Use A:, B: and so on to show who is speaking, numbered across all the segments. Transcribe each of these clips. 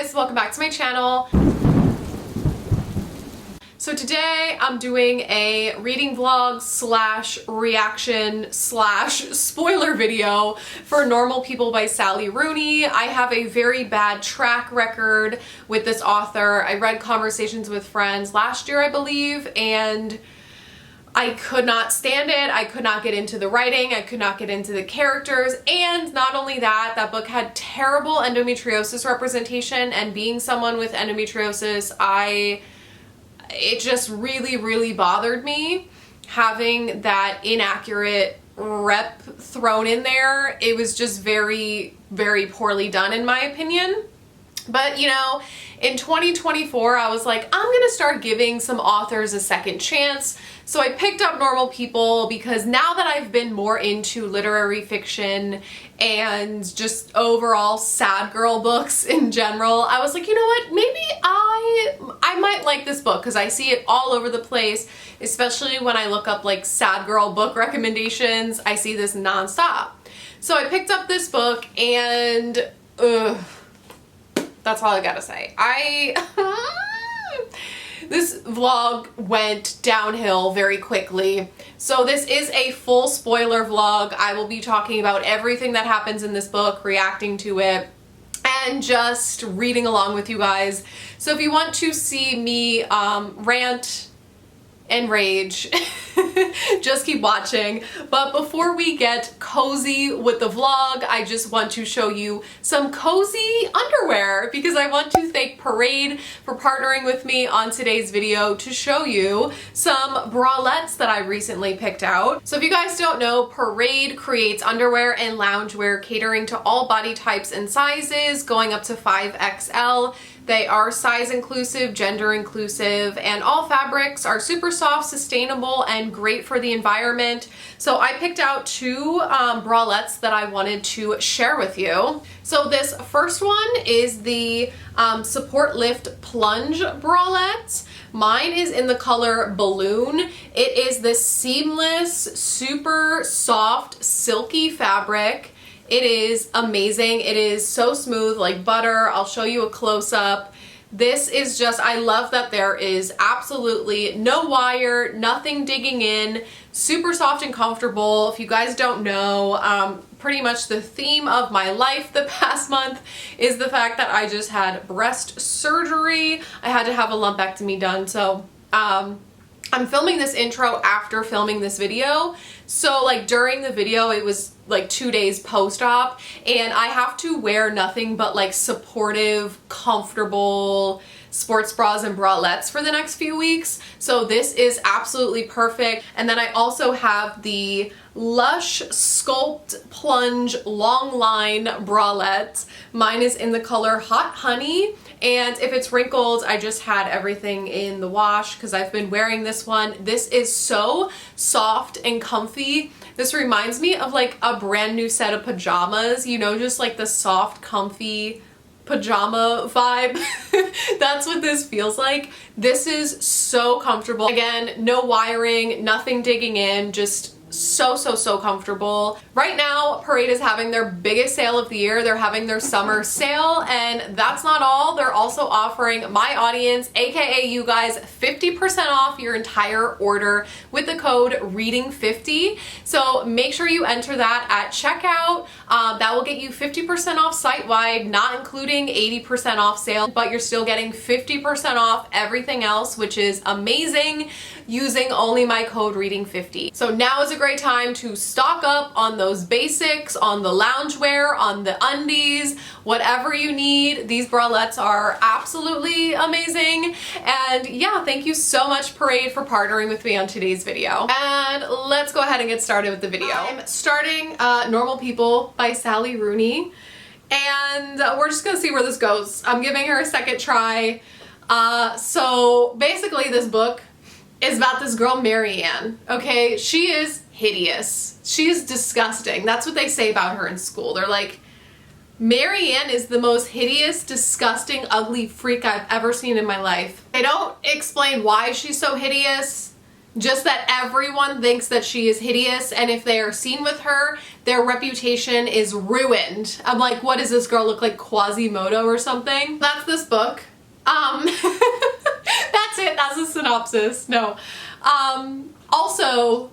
A: guys, welcome back to my channel. So today I'm doing a reading vlog slash reaction slash spoiler video for Normal People by Sally Rooney. I have a very bad track record with this author. I read Conversations with Friends last year, I believe, and I could not stand it. I could not get into the writing. I could not get into the characters. And not only that, that book had terrible endometriosis representation, and being someone with endometriosis, it just really bothered me having that inaccurate rep thrown in there. It was just very poorly done in my opinion. But you know, in 2024, I was like, I'm gonna start giving some authors a second chance. So I picked up Normal People because now that I've been more into literary fiction and just overall sad girl books in general, I was like, you know what, maybe I might like this book because I see it all over the place, especially when I look up like sad girl book recommendations. I see this nonstop. So I picked up this book and that's all I gotta say. This vlog went downhill very quickly. So this is a full spoiler vlog. I will be talking about everything that happens in this book, reacting to it, and just reading along with you guys. So if you want to see me rant and rage, just keep watching. But before we get cozy with the vlog, I just want to show you some cozy underwear because I want to thank Parade for partnering with me on today's video to show you some bralettes that I recently picked out. So if you guys don't know, Parade creates underwear and loungewear catering to all body types and sizes, going up to 5XL. They are size inclusive, gender inclusive, and all fabrics are super soft, sustainable, and great for the environment. So I picked out two bralettes that I wanted to share with you. So this first one is the Support Lift Plunge bralette. Mine is in the color Balloon. It is this seamless, super soft, silky fabric. It is amazing. It is so smooth, like butter. I'll show you a close-up. This is just, I love that there is absolutely no wire, nothing digging in, super soft and comfortable. If you guys don't know, pretty much the theme of my life the past month is the fact that I just had breast surgery. I had to have a lumpectomy done, so I'm filming this intro after filming this video. So like during the video, it was like 2 days post-op, and I have to wear nothing but like supportive, comfortable sports bras and bralettes for the next few weeks. So this is absolutely perfect. And then I also have the Lush Sculpt Plunge Longline bralette. Mine is in the color Hot Honey. And if it's wrinkled, I just had everything in the wash because I've been wearing this one. This is so soft and comfy. This reminds me of like a brand new set of pajamas, you know, just like the soft, comfy pajama vibe. That's what this feels like. This is so comfortable. Again, no wiring, nothing digging in, just so comfortable. Right now, Parade is having their biggest sale of the year. They're having their summer sale, and that's not all. They're also offering my audience, aka you guys, 50% off your entire order with the code READING50. So make sure you enter that at checkout. That will get you 50% off site-wide, not including 80% off sale, but you're still getting 50% off everything else, which is amazing, using only my code READING50. So now is a great time to stock up on those basics, on the loungewear, on the undies, whatever you need. These bralettes are absolutely amazing. And yeah, thank you so much, Parade, for partnering with me on today's video. And let's go ahead and get started with the video. I'm starting Normal People by Sally Rooney, and we're just gonna see where this goes. I'm giving her a second try. So basically this book is about this girl, Marianne, okay? She is hideous. She is disgusting. That's what they say about her in school. They're like, Marianne is the most hideous, disgusting, ugly freak I've ever seen in my life. They don't explain why she's so hideous. Just that everyone thinks that she is hideous, and if they are seen with her, their reputation is ruined. I'm like, what does this girl look like, Quasimodo or something? That's this book. That's it, that's the synopsis. No. Also,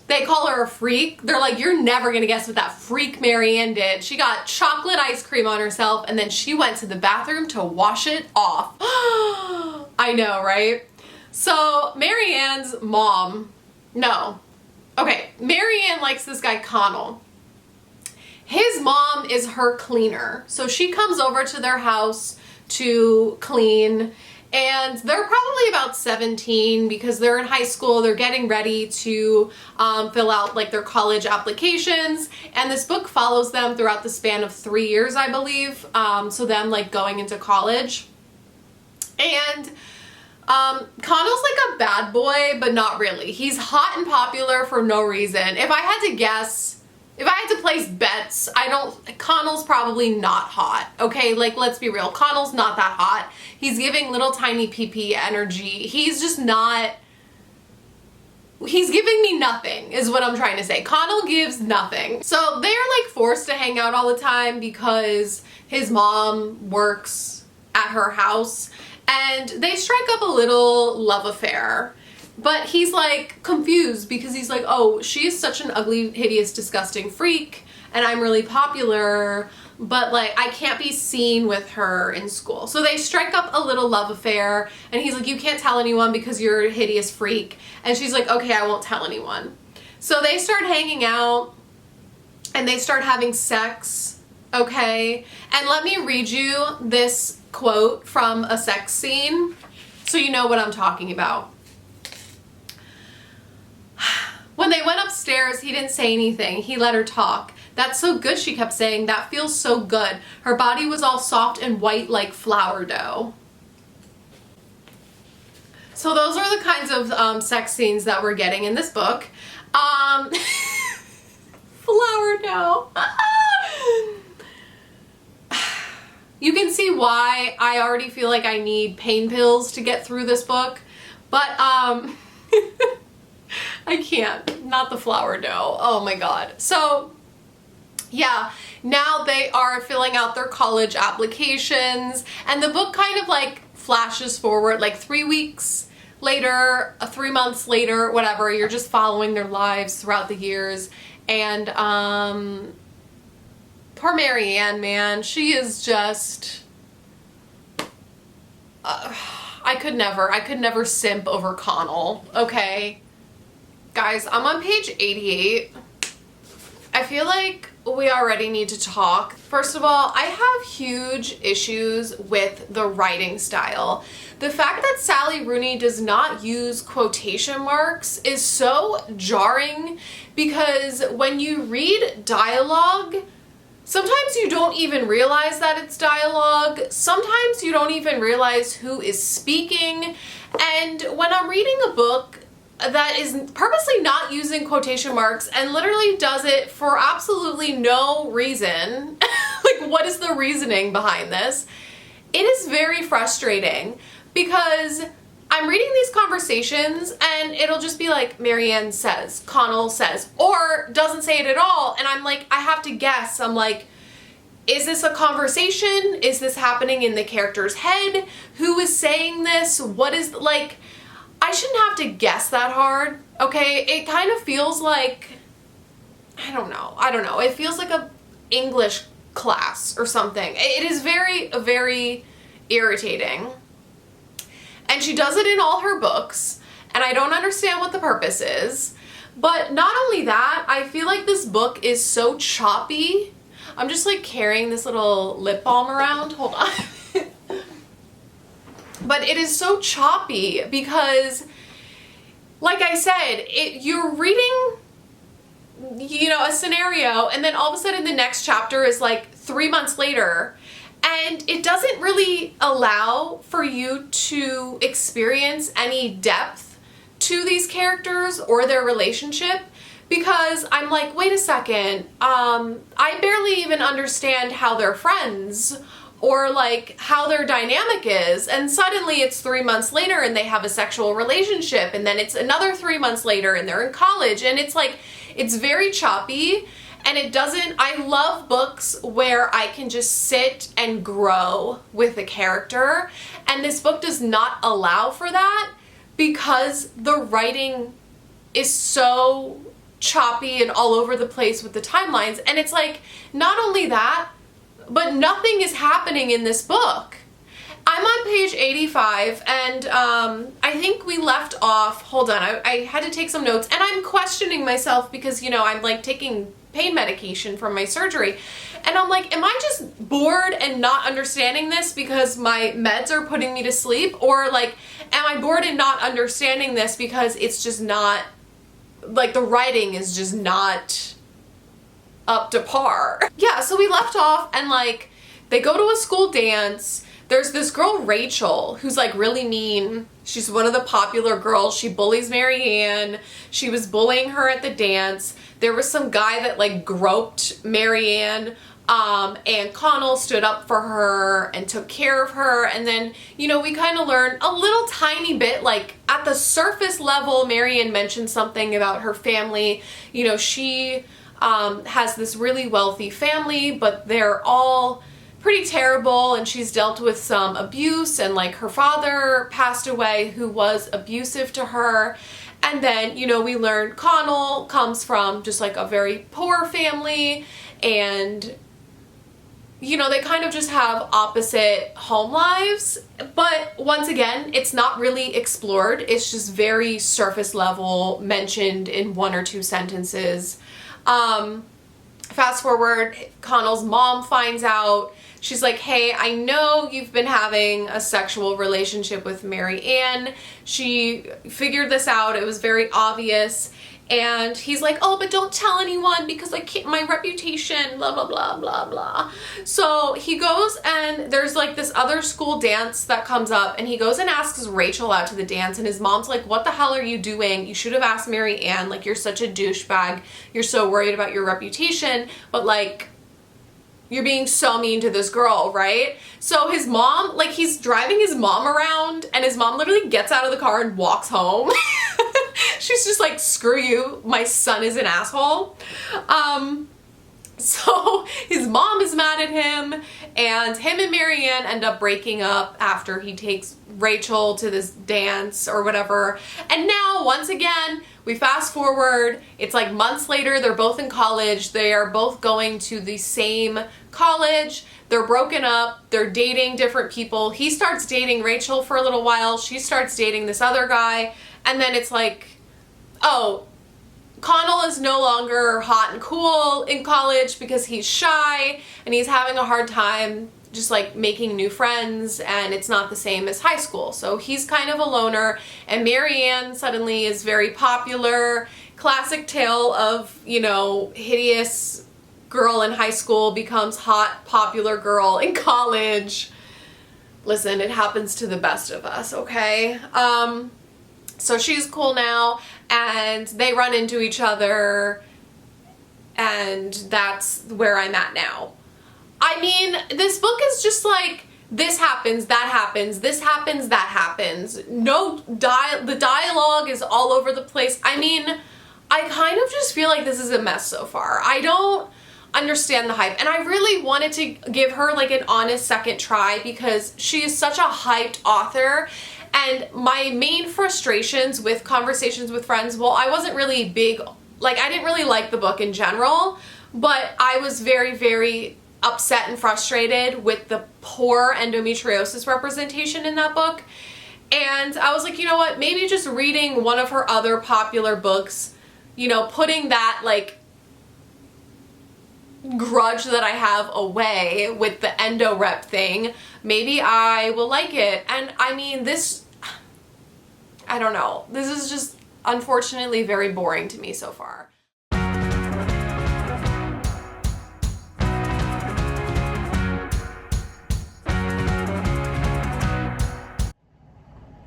A: they call her a freak. They're like, you're never gonna guess what that freak Marianne did. She got chocolate ice cream on herself and then she went to the bathroom to wash it off. I know, right? So Marianne's mom, Marianne likes this guy Connell. His mom is her cleaner. So she comes over to their house to clean, and they're probably about 17 because they're in high school. They're getting ready to fill out like their college applications, and this book follows them throughout the span of 3 years, I believe. So them like going into college. And Connell's like a bad boy, but not really. He's hot and popular for no reason. If I had to guess, if I had to place bets, Connell's probably not hot, okay? Like, let's be real. Connell's not that hot. He's giving little tiny PP energy. He's just not, he's giving me nothing is what I'm trying to say. Connell gives nothing. So they're like forced to hang out all the time because his mom works at her house, and they strike up a little love affair. But he's like confused because he's like, oh, she is such an ugly, hideous, disgusting freak, and I'm really popular, but like I can't be seen with her in school. So they strike up a little love affair, and he's like, you can't tell anyone because you're a hideous freak. And she's like, okay, I won't tell anyone. So they start hanging out and they start having sex, okay? And let me read you this quote from a sex scene so you know what I'm talking about. When they went upstairs, he didn't say anything. He let her talk. That's so good, she kept saying. That feels so good. Her body was all soft and white like flour dough. So those are the kinds of sex scenes that we're getting in this book. Flour dough. You can see why I already feel like I need pain pills to get through this book, but I can't. Not the flour dough. Oh my god. So yeah, now they are filling out their college applications, and the book kind of like flashes forward like 3 weeks later, 3 months later, whatever. You're just following their lives throughout the years. And poor Marianne, man, she is just I could never simp over Connell, okay? Guys, I'm on page 88. I feel like we already need to talk. First of all, I have huge issues with the writing style. The fact that Sally Rooney does not use quotation marks is so jarring, because when you read dialogue, sometimes you don't even realize that it's dialogue. Sometimes you don't even realize who is speaking. And when I'm reading a book that is purposely not using quotation marks and literally does it for absolutely no reason, like what is the reasoning behind this? It is very frustrating, because I'm reading these conversations and it'll just be like Marianne says, Connell says, or doesn't say it at all, and I'm like, I have to guess. I'm like, is this a conversation? Is this happening in the character's head? Who is saying this? What is, like, I shouldn't have to guess that hard, okay? It kind of feels like, I don't know. It feels like a English class or something. It is very, very irritating. And she does it in all her books, and I don't understand what the purpose is. But not only that, I feel like this book is so choppy. I'm just like carrying this little lip balm around. Hold on. But it is so choppy because, like I said, you're reading, you know, a scenario, and then all of a sudden the next chapter is like 3 months later, and it doesn't really allow for you to experience any depth to these characters or their relationship, because I'm like, wait a second, I barely even understand how they're friends, or like how their dynamic is, and suddenly it's 3 months later and they have a sexual relationship, and then it's another 3 months later and they're in college, and it's like, it's very choppy. And it doesn't, I love books where I can just sit and grow with a character, and this book does not allow for that because the writing is so choppy and all over the place with the timelines. And it's like, not only that, but nothing is happening in this book. I'm on page 85, and I think we left off, hold on, I had to take some notes, and I'm questioning myself because, you know, I'm like taking pain medication from my surgery, and I'm like, am I just bored and not understanding this because my meds are putting me to sleep? Or like, am I bored and not understanding this because it's just not, like, the writing is just not up to par? Yeah, so we left off, and like, they go to a school dance. There's this girl, Rachel, who's like really mean. She's one of the popular girls. She bullies Marianne. She was bullying her at the dance. There was some guy that like groped Marianne, and Connell stood up for her and took care of her. And then, you know, we kind of learn a little tiny bit, like at the surface level, Marianne mentioned something about her family. You know, she has this really wealthy family, but they're all pretty terrible, and she's dealt with some abuse, and like her father passed away who was abusive to her. And then, you know, we learned Connell comes from just like a very poor family, and you know, they kind of just have opposite home lives. But once again, it's not really explored. It's just very surface level, mentioned in 1 or 2 sentences. Fast forward, Connell's mom finds out. She's like, hey, I know you've been having a sexual relationship with Marianne. She figured this out. It was very obvious. And he's like, oh, but don't tell anyone because I can't, my reputation, blah, blah, blah, blah, blah. So he goes, and there's like this other school dance that comes up, and he goes and asks Rachel out to the dance, and his mom's like, what the hell are you doing? You should have asked Marianne. Like, you're such a douchebag. You're so worried about your reputation, but like, you're being so mean to this girl, right? So his mom, like, he's driving his mom around, and his mom literally gets out of the car and walks home. She's just like, screw you, my son is an asshole. So his mom is mad at him, and him and Marianne end up breaking up after he takes Rachel to this dance or whatever. And now, once again, we fast forward, it's like months later, they're both in college, they are both going to the same college, they're broken up, they're dating different people. He starts dating Rachel for a little while, she starts dating this other guy, and then it's like, oh, Connell is no longer hot and cool in college because he's shy and he's having a hard time just like making new friends, and it's not the same as high school. So he's kind of a loner, and Marianne suddenly is very popular. Classic tale of, you know, hideous girl in high school becomes hot, popular girl in college. Listen, it happens to the best of us, okay? So she's cool now, and they run into each other, and that's where I'm at now. I mean, this book is just like, this happens, that happens, this happens, that happens. The dialogue is all over the place. I mean, I kind of just feel like this is a mess so far. I don't understand the hype, and I really wanted to give her like an honest second try because she is such a hyped author. And my main frustrations with conversations with friends, well, I wasn't really big, like, I didn't really like the book in general, but I was very, very upset and frustrated with the poor endometriosis representation in that book. And I was like, you know what, maybe just reading one of her other popular books, you know, putting that like grudge that I have away with the endo rep thing, maybe I will like it. And I mean, this, I don't know, this is just unfortunately very boring to me so far.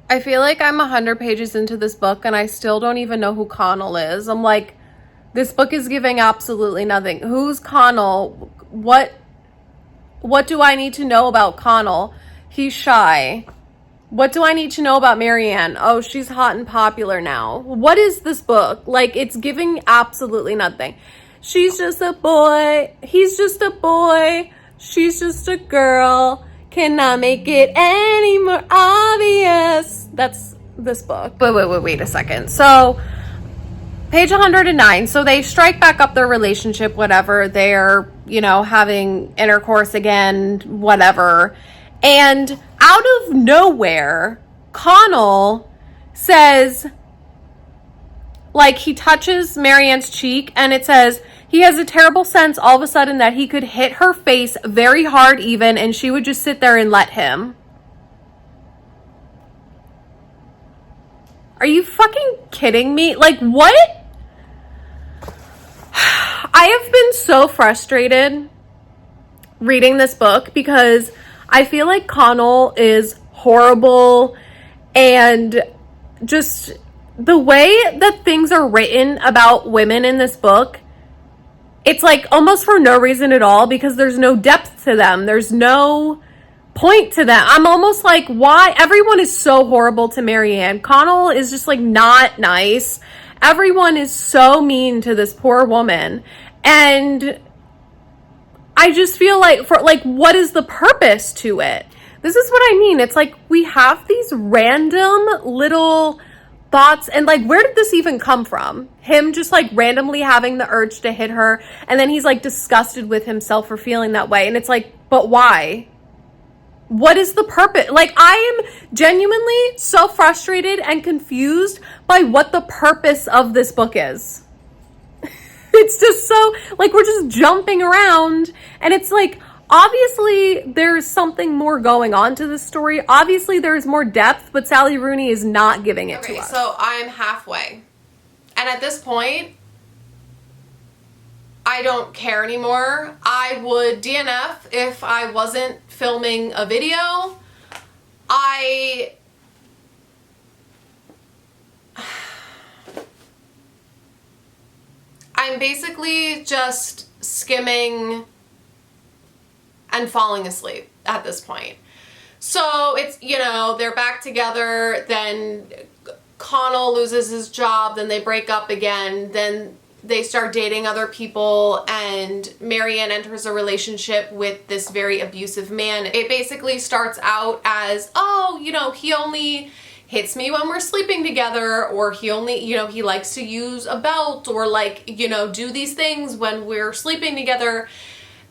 A: I feel like I'm 100 pages into this book and I still don't even know who Connell is. I'm like, this book is giving absolutely nothing. Who's Connell? What What do I need to know about Connell? He's shy. What do I need to know about Marianne? Oh, she's hot and popular now. What is this book? Like, it's giving absolutely nothing. She's just a boy. He's just a boy. She's just a girl. Cannot make it any more obvious. That's this book. Wait a second. So, page 109. So they strike back up their relationship, whatever. They're, having intercourse again, whatever. And out of nowhere, Connell says, like, he touches Marianne's cheek and it says, he has a terrible sense all of a sudden that he could hit her face very hard even and she would just sit there and let him. Are you fucking kidding me? Like, what? I have been so frustrated reading this book because I feel like Connell is horrible, and just the way that things are written about women in this book, it's like almost for no reason at all because there's no depth to them. There's no point to them. I'm almost like, why? Everyone is so horrible to Marianne. Connell is just like not nice. Everyone is so mean to this poor woman. And I just feel like, what is the purpose to it? This is what I mean. It's like we have these random little thoughts, and like, where did this even come from? Him just like randomly having the urge to hit her, and then he's like disgusted with himself for feeling that way. And it's like, but why? What is the purpose? Like, I am genuinely so frustrated and confused by what the purpose of this book is. It's just so, like, we're just jumping around, and it's like, obviously there's something more going on to this story. Obviously there's more depth, but Sally Rooney is not giving it to us. So I'm halfway. And at this point, I don't care anymore. I would DNF if I wasn't filming a video. I'm basically just skimming and falling asleep at this point. So it's, they're back together, then Connell loses his job, then they break up again, then they start dating other people, and Marianne enters a relationship with this very abusive man. It basically starts out as, he only hits me when we're sleeping together, or he only, he likes to use a belt, or do these things when we're sleeping together.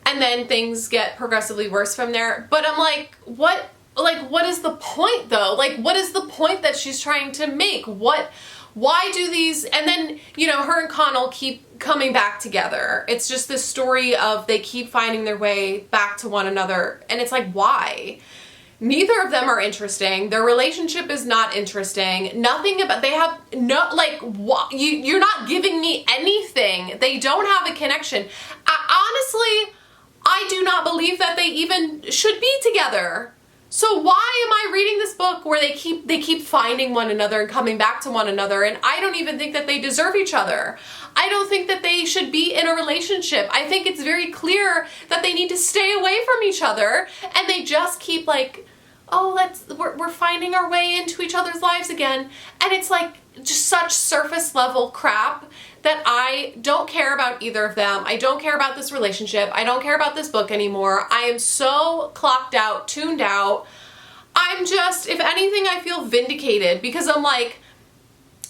A: And then things get progressively worse from there. But I'm like, what is the point though? Like, what is the point that she's trying to make? Why do these, and then, her and Connell keep coming back together. It's just this story of they keep finding their way back to one another. And it's like, why? Neither of them are interesting. Their relationship is not interesting. Nothing about, they have no, you're not giving me anything. They don't have a connection. Honestly, I do not believe that they even should be together. So why am I reading this book where they keep finding one another and coming back to one another, and I don't even think that they deserve each other. I don't think that they should be in a relationship. I think it's very clear that they need to stay away from each other, and they just keep like, we're finding our way into each other's lives again. And it's like just such surface level crap that I don't care about either of them. I don't care about this relationship. I don't care about this book anymore. I am so clocked out, tuned out. I'm just, if anything, I feel vindicated because I'm like,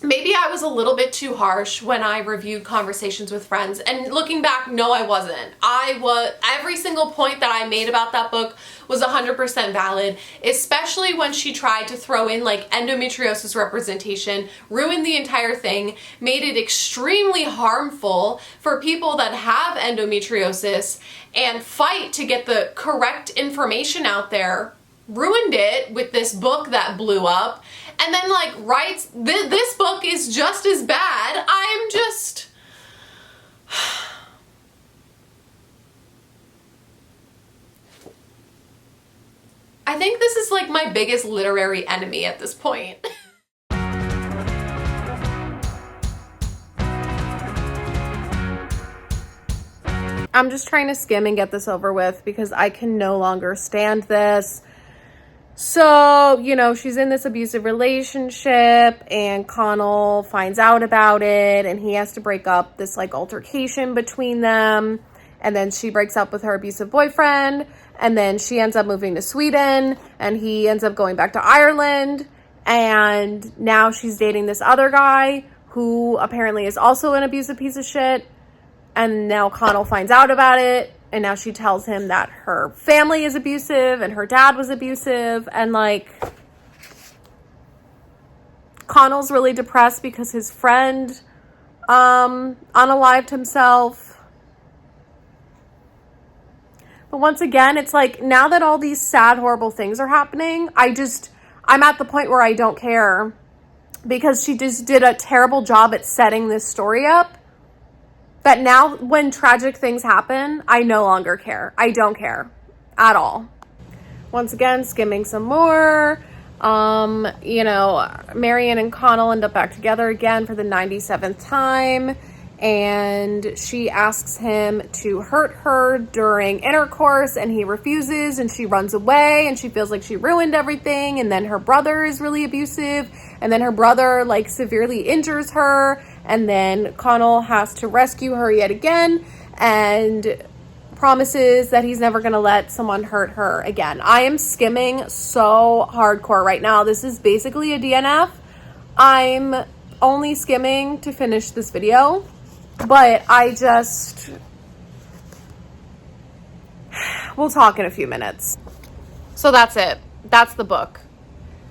A: maybe I was a little bit too harsh when I reviewed Conversations with Friends. And looking back, no, I wasn't. Every single point that I made about that book was 100% valid, especially when she tried to throw in like endometriosis representation, ruined the entire thing, made it extremely harmful for people that have endometriosis and fight to get the correct information out there, ruined it with this book that blew up. And then like writes, this book is just as bad. I'm just... I think this is like my biggest literary enemy at this point. I'm just trying to skim and get this over with because I can no longer stand this. So, you know, she's in this abusive relationship and Connell finds out about it and he has to break up this like altercation between them. And then she breaks up with her abusive boyfriend and then she ends up moving to Sweden and he ends up going back to Ireland. And now she's dating this other guy who apparently is also an abusive piece of shit. And now Connell finds out about it. And now she tells him that her family is abusive and her dad was abusive. And like, Connell's really depressed because his friend unalived himself. But once again, it's like, now that all these sad, horrible things are happening, I'm at the point where I don't care. Because she just did a terrible job at setting this story up. That now when tragic things happen, I no longer care. I don't care at all. Once again, skimming some more. You know, Marion and Connell end up back together again for the 97th time. And she asks him to hurt her during intercourse and he refuses and she runs away and she feels like she ruined everything. And then her brother is really abusive and then her brother like severely injures her. And then Connell has to rescue her yet again and promises that he's never going to let someone hurt her again. I am skimming so hardcore right now. This is basically a DNF. I'm only skimming to finish this video, but we'll talk in a few minutes. So that's it. That's the book.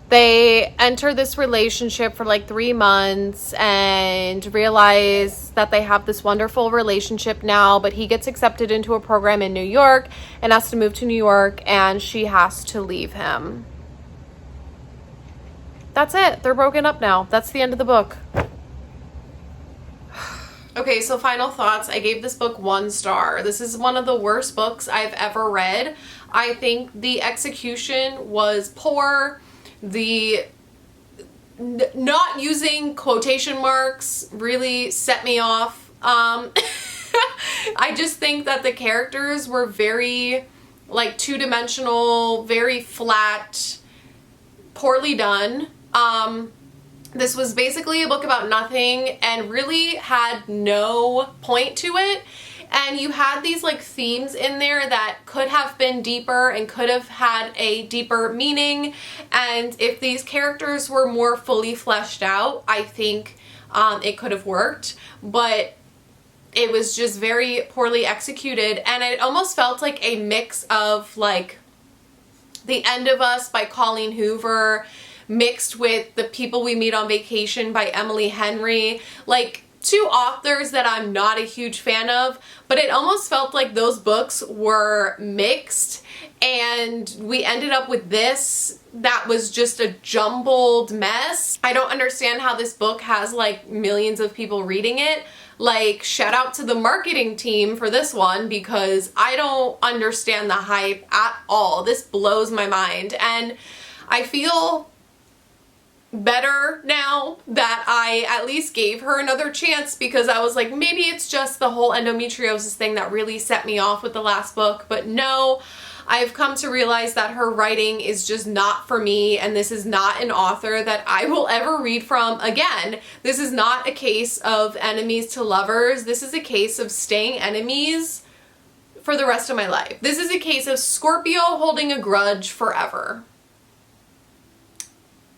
A: They enter this relationship for like 3 months and realize that they have this wonderful relationship now, but he gets accepted into a program in New York and has to move to New York and she has to leave him. That's it. They're broken up now. That's the end of the book. Okay, so final thoughts. I gave this book 1 star. This is one of the worst books I've ever read. I think the execution was poor. The not using quotation marks really set me off. I just think that the characters were very like two-dimensional, very flat, poorly done. This was basically a book about nothing and really had no point to it. And you had these like themes in there that could have been deeper and could have had a deeper meaning. And if these characters were more fully fleshed out, I think it could have worked. But it was just very poorly executed. And it almost felt like a mix of like The End of Us by Colleen Hoover mixed with The People We Meet on Vacation by Emily Henry. Like, 2 authors that I'm not a huge fan of, but it almost felt like those books were mixed and we ended up with this that was just a jumbled mess. I don't understand how this book has like millions of people reading it. Like, shout out to the marketing team for this one because I don't understand the hype at all. This blows my mind and I feel better now that I at least gave her another chance because I was like, maybe it's just the whole endometriosis thing that really set me off with the last book. But no, I've come to realize that her writing is just not for me and this is not an author that I will ever read from again. This is not a case of enemies to lovers. This is a case of staying enemies for the rest of my life. This is a case of Scorpio holding a grudge forever.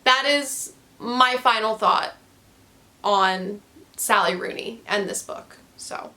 A: That is my final thought on Sally Rooney and this book. So